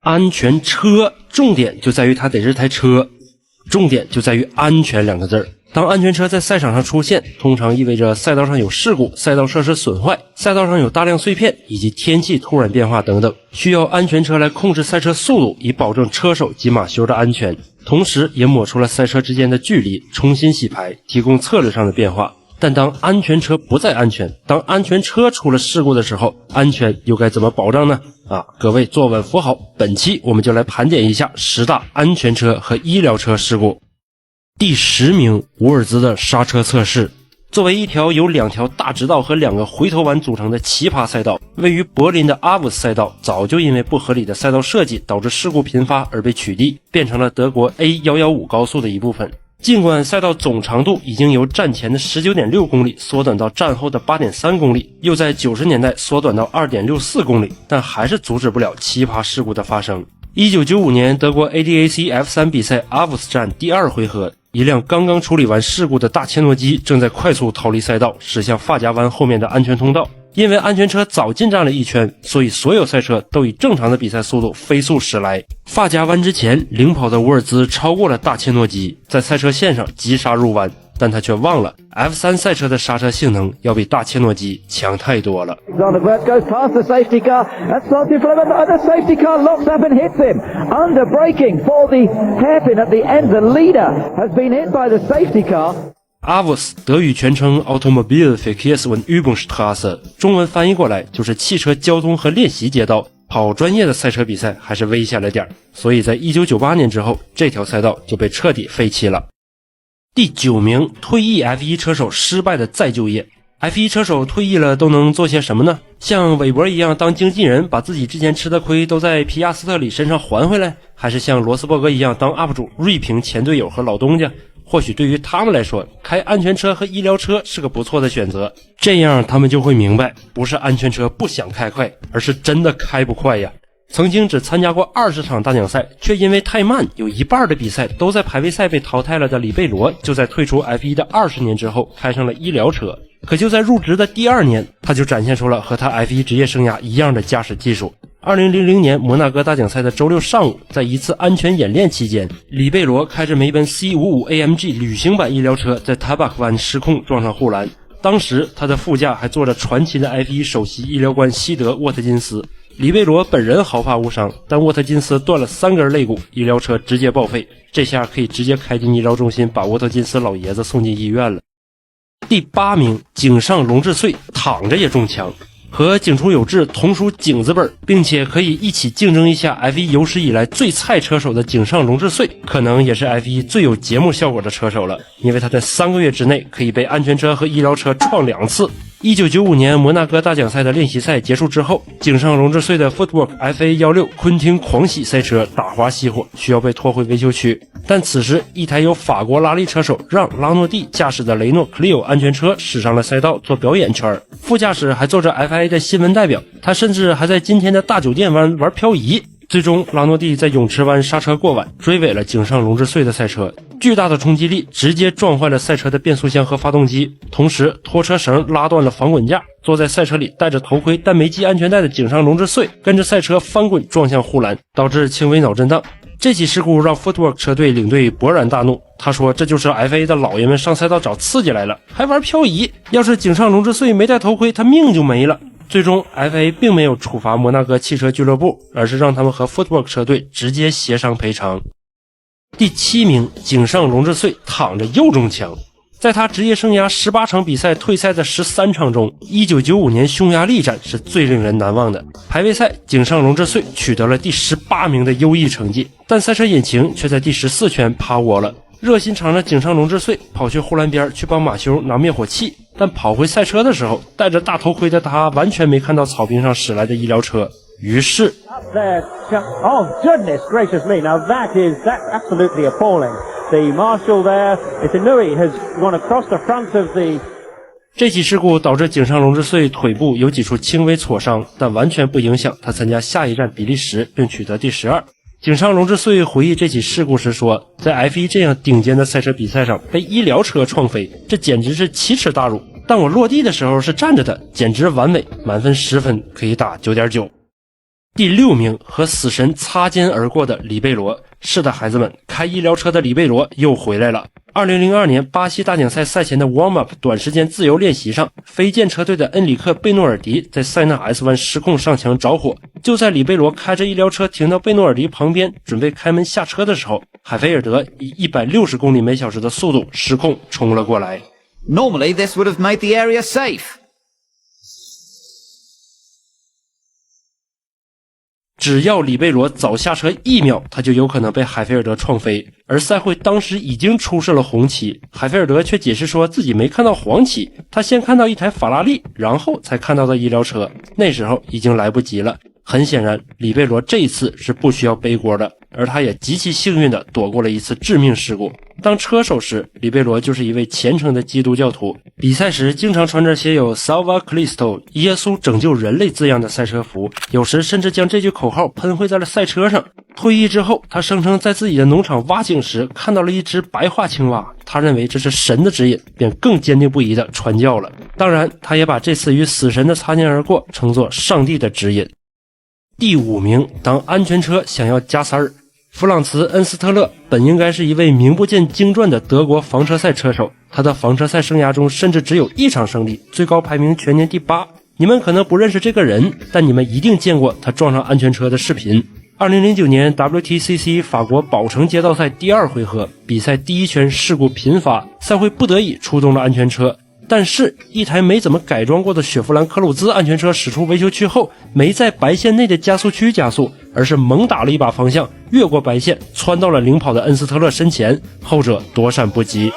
安全车重点就在于它得是台车，重点就在于安全2个字。当安全车在赛场上出现，通常意味着赛道上有事故、赛道设施损坏、赛道上有大量碎片以及天气突然变化等等，需要安全车来控制赛车速度，以保证车手及马修的安全，同时也抹除了赛车之间的距离，重新洗牌，提供策略上的变化。但当安全车不再安全，当安全车出了事故的时候，安全又该怎么保障呢？各位坐稳扶好，本期我们就来盘点一下10大安全车和医疗车事故。第10名，伍尔兹的刹车测试。作为一条由2条大直道和2个回头弯组成的奇葩赛道，位于柏林的阿沃斯赛道早就因为不合理的赛道设计导致事故频发而被取缔，变成了德国 A115 高速的一部分。尽管赛道总长度已经由战前的 19.6 公里缩短到战后的 8.3 公里，又在90年代缩短到 2.64 公里，但还是阻止不了奇葩事故的发生。1995年德国 ADAC F3 比赛阿沃斯站第2回合，一辆刚刚处理完事故的大切诺基正在快速逃离赛道，驶向发夹弯后面的安全通道。因为安全车早进站了一圈，所以所有赛车都以正常的比赛速度飞速驶来。发夹弯之前，领跑的伍尔兹超过了大切诺基，在赛车线上急刹入弯，但他却忘了 F3 赛车的刹车性能要比大切诺基强太多了。阿沃斯德语全称 Automobilverkehrsübungsstraße， 中文翻译过来就是汽车交通和练习街道。跑专业的赛车比赛还是危险了点，所以在1998年之后，这条赛道就被彻底废弃了。第9名，退役 F1 车手失败的再就业。F1 车手退役了都能做些什么呢？像韦伯一样当经纪人，把自己之前吃的亏都在皮亚斯特里身上还回来，还是像罗斯伯格一样当 UP 主锐评前队友和老东家？或许对于他们来说，开安全车和医疗车是个不错的选择，这样他们就会明白，不是安全车不想开快，而是真的开不快呀。曾经只参加过20场大奖赛，却因为太慢，有一半的比赛都在排位赛被淘汰了的里贝罗，就在退出 F1 的20年之后开上了医疗车。可就在入职的第2年，他就展现出了和他 F1 职业生涯一样的驾驶技术。2000年摩纳哥大奖赛的周6上午，在一次安全演练期间，里贝罗开着梅奔 C55 AMG 旅行版医疗车在塔巴克湾失控撞上护栏，当时他的副驾还坐着传奇的 F1 首席医疗官西德·沃特金斯。里贝罗本人毫发无伤，但沃特金斯断了3根肋骨，医疗车直接报废，这下可以直接开进医疗中心，把沃特金斯老爷子送进医院了。第8名，井上龙志穗躺着也中枪。和井出有志同属井字辈，并且可以一起竞争一下 F1 有史以来最菜车手的井上龙志穗，可能也是 F1 最有节目效果的车手了，因为他在3个月之内可以被安全车和医疗车撞2次。1995年摩纳哥大奖赛的练习赛结束之后，井上龙志穗的 Footwork FA16 昆汀狂喜赛车打滑熄火，需要被拖回维修区。但此时一台由法国拉力车手让·拉诺蒂驾驶的雷诺 Clio 安全车驶上了赛道做表演圈，副驾驶还坐着 FIA 的新闻代表，他甚至还在今天的大酒店湾玩漂移。最终拉诺蒂在泳池湾刹车过弯，追尾了井上龙志穗的赛车，巨大的冲击力直接撞坏了赛车的变速箱和发动机，同时拖车绳拉断了防滚架，坐在赛车里戴着头盔但没系安全带的井上龙志穗跟着赛车翻滚撞向护栏，导致轻微脑震荡。这起事故让 Footwork 车队领队勃然大怒，他说这就是 FA 的老爷们上赛道找刺激来了，还玩漂移，要是井上龙志穗没戴头盔，他命就没了。最终 FA 并没有处罚摩纳哥汽车俱乐部，而是让他们和 Footwork 车队直接协商赔偿。第7名，井上龙志穗躺着又中枪。在他职业生涯18场比赛退赛的13场中，1995年匈牙利站是最令人难忘的。排位赛，井上龙志穗取得了第18名的优异成绩，但赛车引擎却在第14圈趴窝了。热心肠的井上龙志穗跑去护栏边去帮马修拿灭火器，但跑回赛车的时候，戴着大头盔的他完全没看到草坪上驶来的医疗车，于是Oh goodness gracious me, now that's absolutely appalling. The marshal there, Itanui, has gone across the front of the 这起事故导致井上龙志穗腿部有几处轻微挫伤，但完全不影响他参加下一站比利时并取得第12。井上龙志穗回忆这起事故时说，在 F1 这样顶尖的赛车比赛上被医疗车撞飞，这简直是奇耻大辱，但我落地的时候是站着的，简直完美，满分10分可以打 9.9。第6名和死神擦肩而过的里贝罗。是的，孩子们，开医疗车的里贝罗又回来了。2002年巴西大奖赛赛前的 warm-up 短时间自由练习上，飞剑车队的恩里克·贝诺尔迪在塞纳 S 湾失控上墙着火。就在里贝罗开着医疗车停到贝诺尔迪旁边准备开门下车的时候，海菲尔德以160公里每小时的速度失控冲了过来。 Normally this would have made the area safe. 只要里贝罗早下车1秒，他就有可能被海菲尔德撞飞。而赛会当时已经出示了红旗，海菲尔德却解释说自己没看到黄旗，他先看到一台法拉利，然后才看到的医疗车。那时候已经来不及了。很显然，里贝罗这一次是不需要背锅的，而他也极其幸运地躲过了一次致命事故。当车手时，里贝罗就是一位虔诚的基督教徒，比赛时经常穿着写有 Salva Cristo 耶稣拯救人类字样的赛车服，有时甚至将这句口号喷绘在了赛车上。退役之后，他声称在自己的农场挖井时看到了一只白化青蛙，他认为这是神的指引，便更坚定不移地传教了。当然，他也把这次与死神的擦肩而过称作上帝的指引。第5名，当安全车想要加塞儿。弗朗茨·恩斯特勒本应该是一位名不见经传的德国房车赛车手，他的房车赛生涯中甚至只有1场胜利，最高排名全年第8。你们可能不认识这个人，但你们一定见过他撞上安全车的视频。2009年 WTCC 法国宝城街道赛第2回合，比赛第1圈事故频发，赛会不得已出动了安全车。但是一台没怎么改装过的雪佛兰科鲁兹安全车驶出维修区后，没在白线内的加速区加速，而是猛打了一把方向，越过白线窜到了领跑的恩斯特勒身前，后者躲闪不及。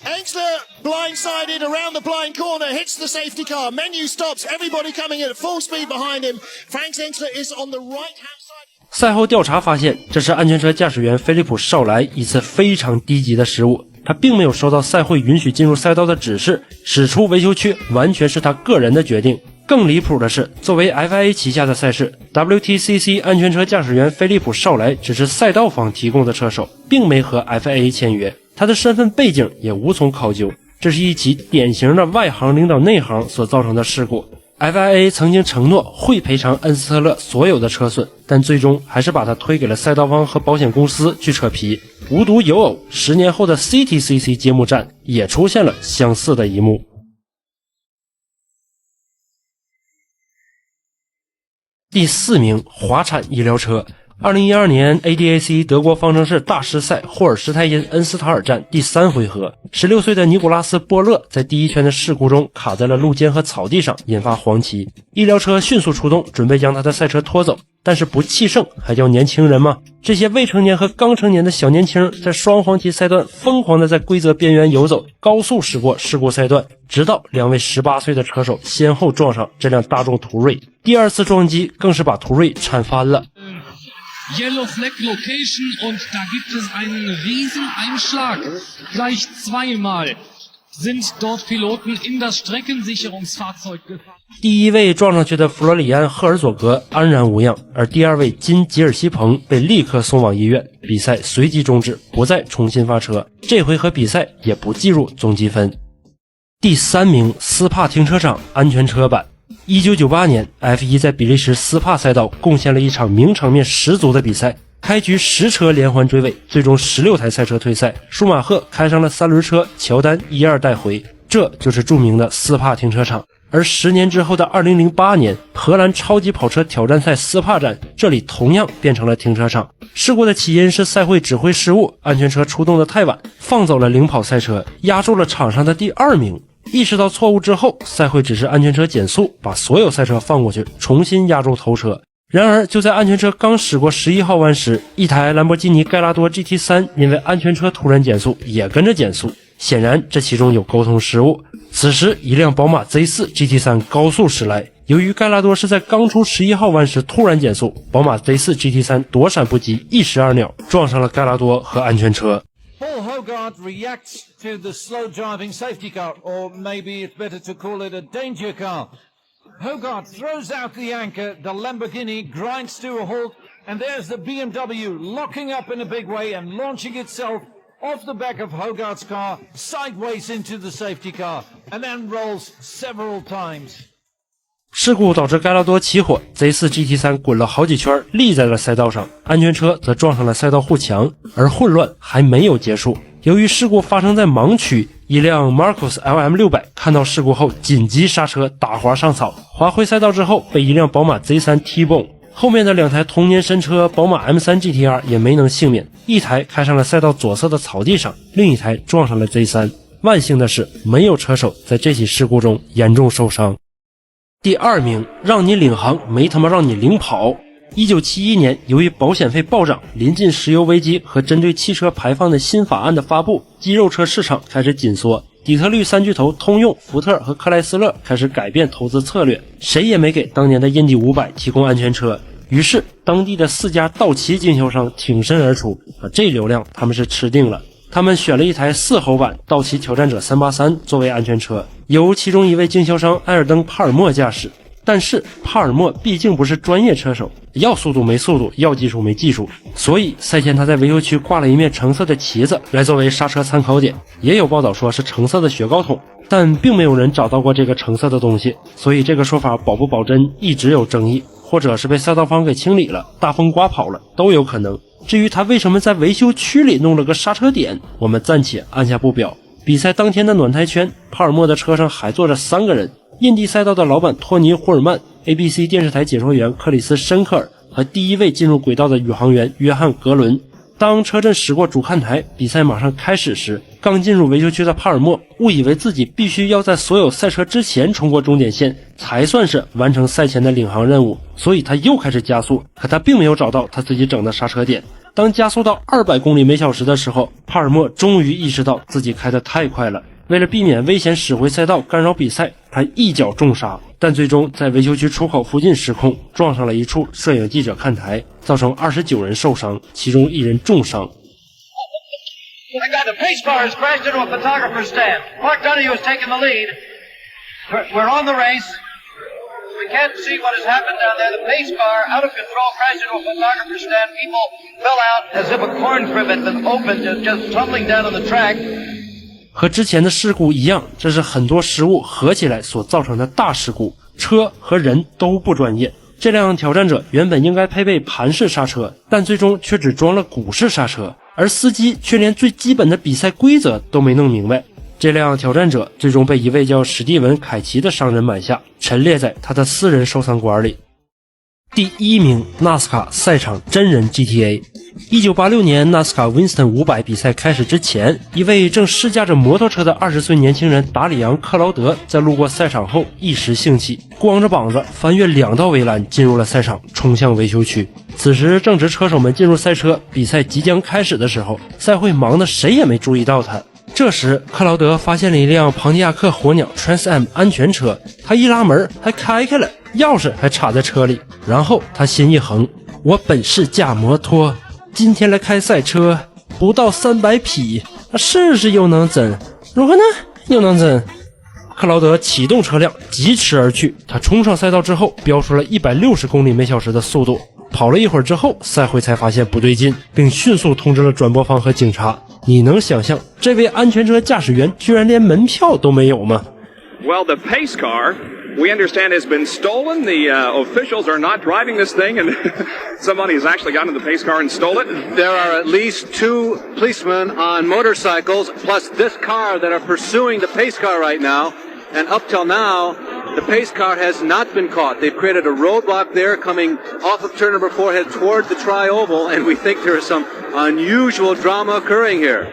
Engstler blindsided around the blind corner, hits the safety car. Menu stops, everybody coming in at full speed behind him. Frank Engstler is on the right-hand side. 赛后调查发现，这是安全车驾驶员菲利普·绍莱一次非常低级的失误。他并没有收到赛会允许进入赛道的指示，驶出维修区完全是他个人的决定。更离谱的是，作为 FIA 旗下的赛事 WTCC 安全车驾驶员菲利普·绍莱只是赛道方提供的车手，并没和 FIA 签约，他的身份背景也无从考究。这是一起典型的外行领导内行所造成的事故。FIA 曾经承诺会赔偿恩斯特勒所有的车损，但最终还是把他推给了赛道方和保险公司去扯皮。无独有偶，10年后的 CTCC 揭幕战也出现了相似的一幕。第4名，滑铲医疗车。2012年 ADAC 德国方程式大师赛霍尔施泰因恩斯塔尔站第3回合，16岁的尼古拉斯·波勒在第1圈的事故中卡在了路肩和草地上，引发黄旗。医疗车迅速出动，准备将他的赛车拖走，但是不气盛还叫年轻人吗？这些未成年和刚成年的小年轻在双黄旗赛段疯狂地在规则边缘游走，高速驶过事故赛段，直到2位18岁的车手先后撞上这辆大众途锐。第2次撞击更是把途锐铲翻了。Yellow Flag Location und da gibt es einen riesen Einschlag. Gleich zweimal sind dort Piloten in das Streckensicherungsfahrzeug gefahren. 第1位撞上去的弗罗里安·赫尔佐格安然无恙，而第2位金·吉尔西彭被立刻送往医院，比赛随即终止，不再重新发车。这回合比赛也不计入总积分。第3名，斯帕停车场安全车版。1998年 F1 在比利时斯帕赛道贡献了一场名场面十足的比赛，开局10车连环追尾，最终16台赛车退赛，舒马赫开上了3轮车，乔丹1-2带回，这就是著名的斯帕停车场。而10年之后的2008年荷兰超级跑车挑战赛斯帕站，这里同样变成了停车场。事故的起因是赛会指挥失误，安全车出动的太晚，放走了领跑赛车，压住了场上的第2名。意识到错误之后，赛会指示安全车减速，把所有赛车放过去，重新压住头车。然而就在安全车刚驶过11号弯时，一台兰博基尼盖拉多 GT3 因为安全车突然减速也跟着减速，显然这其中有沟通失误。此时一辆宝马 Z4 GT3 高速驶来，由于盖拉多是在刚出11号弯时突然减速，宝马 Z4 GT3 躲闪不及，一石二鸟撞上了盖拉多和安全车。Paul Hogarth reacts to the slow driving safety car, or maybe it's better to call it a danger car. Hogarth throws out the anchor, the Lamborghini grinds to a halt, and there's the BMW locking up in a big way and launching itself off the back of Hogarth's car, sideways into the safety car, and then rolls several times. 事故导致盖拉多起火 ，Z4 GT3 滚了好几圈，立在了赛道上，安全车则撞上了赛道护墙，而混乱还没有结束。由于事故发生在盲区，一辆 Marcos LM600 看到事故后紧急刹车，打滑上草，滑回赛道之后被一辆宝马 Z3 T-Bone。后面的2台同年神车宝马 M3 GTR 也没能幸免，一台开上了赛道左侧的草地上，另一台撞上了 Z3。万幸的是，没有车手在这起事故中严重受伤。第2名，让你领航没他妈让你领跑。1971年，由于保险费暴涨、临近石油危机和针对汽车排放的新法案的发布，肌肉车市场开始紧缩。底特律3巨头通用、福特和克莱斯勒开始改变投资策略，谁也没给当年的印第500提供安全车。于是，当地的4家道奇经销商挺身而出，这流量他们是吃定了。他们选了一台4喉版道奇挑战者383作为安全车，由其中一位经销商埃尔登·帕尔默驾驶。但是帕尔默毕竟不是专业车手，要速度没速度，要技术没技术，所以赛前他在维修区挂了一面橙色的旗子来作为刹车参考点，也有报道说是橙色的雪糕桶，但并没有人找到过这个橙色的东西，所以这个说法保不保真一直有争议，或者是被赛道方给清理了，大风刮跑了都有可能。至于他为什么在维修区里弄了个刹车点，我们暂且按下不表。比赛当天的暖胎圈，帕尔默的车上还坐着3个人，印地赛道的老板托尼·霍尔曼、ABC 电视台解说员克里斯·申克尔和第一位进入轨道的宇航员约翰·格伦。当车阵驶过主看台，比赛马上开始时，刚进入维修区的帕尔默误以为自己必须要在所有赛车之前冲过终点线，才算是完成赛前的领航任务，所以他又开始加速，可他并没有找到他自己整的刹车点。当加速到200公里每小时的时候，帕尔默终于意识到自己开得太快了。为了避免危险驶回赛道干扰比赛，他一脚重刹，但最终在维修区出口附近失控，撞上了一处摄影记者看台，造成29人受伤，其中1人重伤。My God, the pace car has crashed into a photographer's stand. Mark Donohue has taken the lead. We're on the race. We can't see what has happened down there. The pace car, out of control, crashed into a photographer's stand. People fell out as if a corn crib had been opened, just tumbling down on the track. 和之前的事故一样，这是很多失误合起来所造成的大事故，车和人都不专业。这辆挑战者原本应该配备盘式刹车，但最终却只装了鼓式刹车，而司机却连最基本的比赛规则都没弄明白。这辆挑战者最终被一位叫史蒂文·凯奇的商人买下，陈列在他的私人收藏馆里。第1名，纳斯卡赛场真人 GTA。1986年纳斯卡 Winston 500比赛开始之前，一位正试驾着摩托车的20岁年轻人达里昂·克劳德在路过赛场后一时兴起，光着膀子翻越2道围栏进入了赛场，冲向维修区。此时正值车手们进入赛车，比赛即将开始的时候，赛会忙得谁也没注意到他。这时克劳德发现了一辆庞蒂亚克火鸟 Trans Am 安全车，他一拉门还开了，钥匙还插在车里。然后他心一横，我本是驾摩托，今天来开赛车，不到300匹，试试又能怎？如何呢？又能怎？克劳德启动车辆疾驰而去，他冲上赛道之后飙出了160公里每小时的速度。跑了一会儿之后，赛会才发现不对劲，并迅速通知了转播方和警察。你能想象这位安全车驾驶员居然连门票都没有吗？ Well, the pace car, we understand, has been stolen. The officials are not driving this thing, and somebody has actually gotten into the pace car and stole it. There are at least 2 policemen on motorcycles, plus this car that are pursuing the pace car right now. And up till now, the pace car has not been caught. They've created a roadblock there coming off of turn number 4, headed toward the tri-oval, and we think there is some unusual drama occurring here.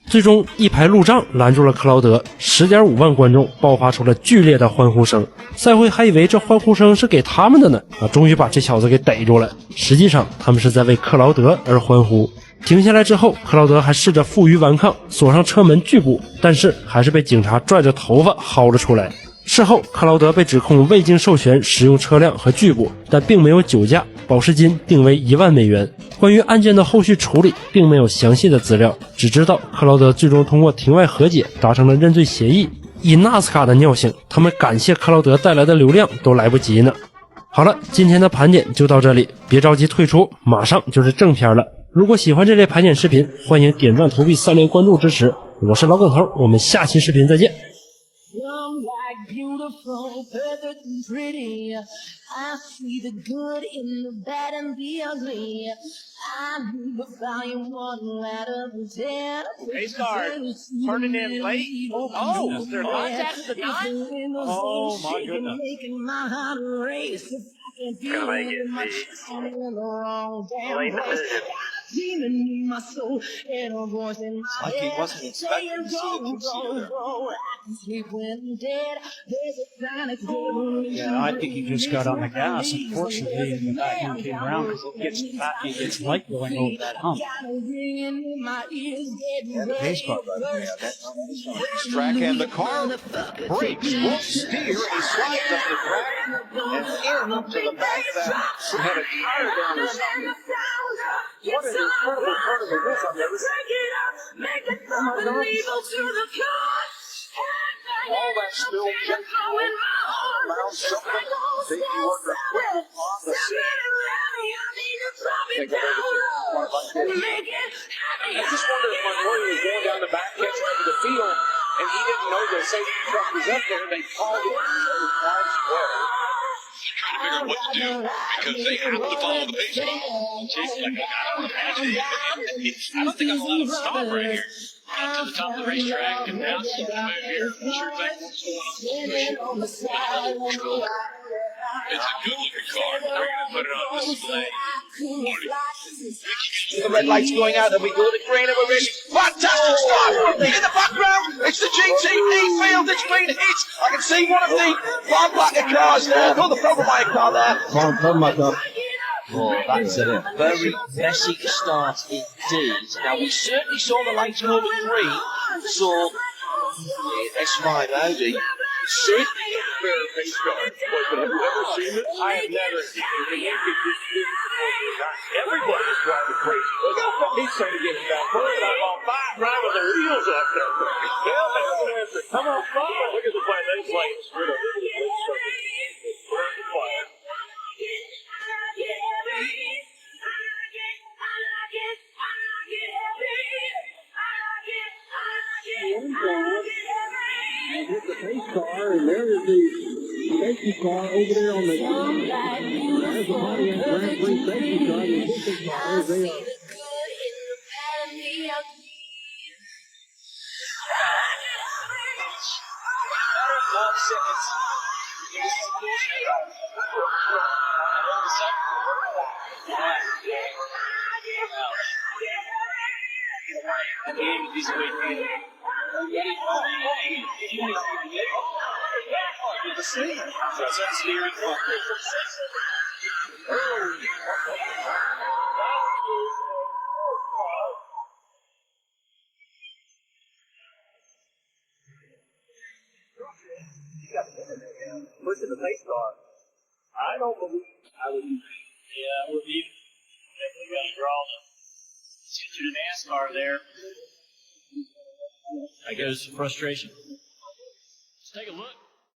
最终一排路障拦住了克劳德， 10.5 万观众爆发出了剧烈的欢呼声。赛会还以为这欢呼声是给他们的呢，终于把这小子给逮住了。实际上他们是在为克劳德而欢呼。停下来之后，克劳德还试着负隅顽抗，锁上车门拒捕，但是还是被警察拽着头发薅了出来。事后克劳德被指控未经授权使用车辆和拒捕，但并没有酒驾，保释金定为1万美元。关于案件的后续处理并没有详细的资料，只知道克劳德最终通过庭外和解达成了认罪协议。以纳斯卡的尿性，他们感谢克劳德带来的流量都来不及呢。好了，今天的盘点就到这里，别着急退出，马上就是正片了。如果喜欢这类盘点视频，欢迎点赞投币3连关注支持。我是老梗头，我们下期视频再见。beautiful, perfect and pretty. I see the good in the bad and the ugly. I move a volume 1 out of 10. Pace car turning in late. Oh, they're not. That's the 9. Oh, my goodness. Making my heart race. Gonna make it in the wrong damn place. Demon in my soul and a voice in my Like he head wasn't expecting saying to see a two-seater. go. I can sleep when I'm dead. There's a sign of good. Yeah, I think he just got on the gas. Unfortunately, in the back end came around because it gets back and gets light going over that hump. And the pace car right there. That track and the car brakes won't steer. He slides up the track and into the back of that. He had a tire down his side. What an incredible turn of events I've never seen. Oh my God. All that spill checked around something. Safety worker on the scene. I just wonder if Montoya was going down the back catch into the field and he didn't know the safety truck was up there. They called it and the cars were. Trying to figure out what to do because they have to follow the pace car. Chase, like, I don't imagine. I don't think I'm allowed to stop right here. Up to the top of the racetrack and now start to move here. I'm sure things going on. It's a good looking car. They're going to put it on display. The red light's going out and we go to green and we're ready. Fantastic start! In the background, it's the GTE field that's been hit. I can see one of the Von Blacker cars there. Oh, the Fogelmeyer car there. Oh, that's it. Very messy start indeed. Now, we certainly saw the lights over green. Saw the S5 Audi. Certainly Fair pace car. But have you ever seen it? I have never seen it. Everybody's driving crazy. He's trying to get it back. Look at I'm on fire driving the wheels off there. Come on, fire. Look at the plane. They flames. Rid of it. And hit the pace car, and there is the safety car over there on the there's the Pontiac Grand Prix safety car. The safety car is there. Pushing the pace car. I don't believe I would. Yeah, I would be definitely going to draw the NASCAR there. I guess frustration. Let's take a look.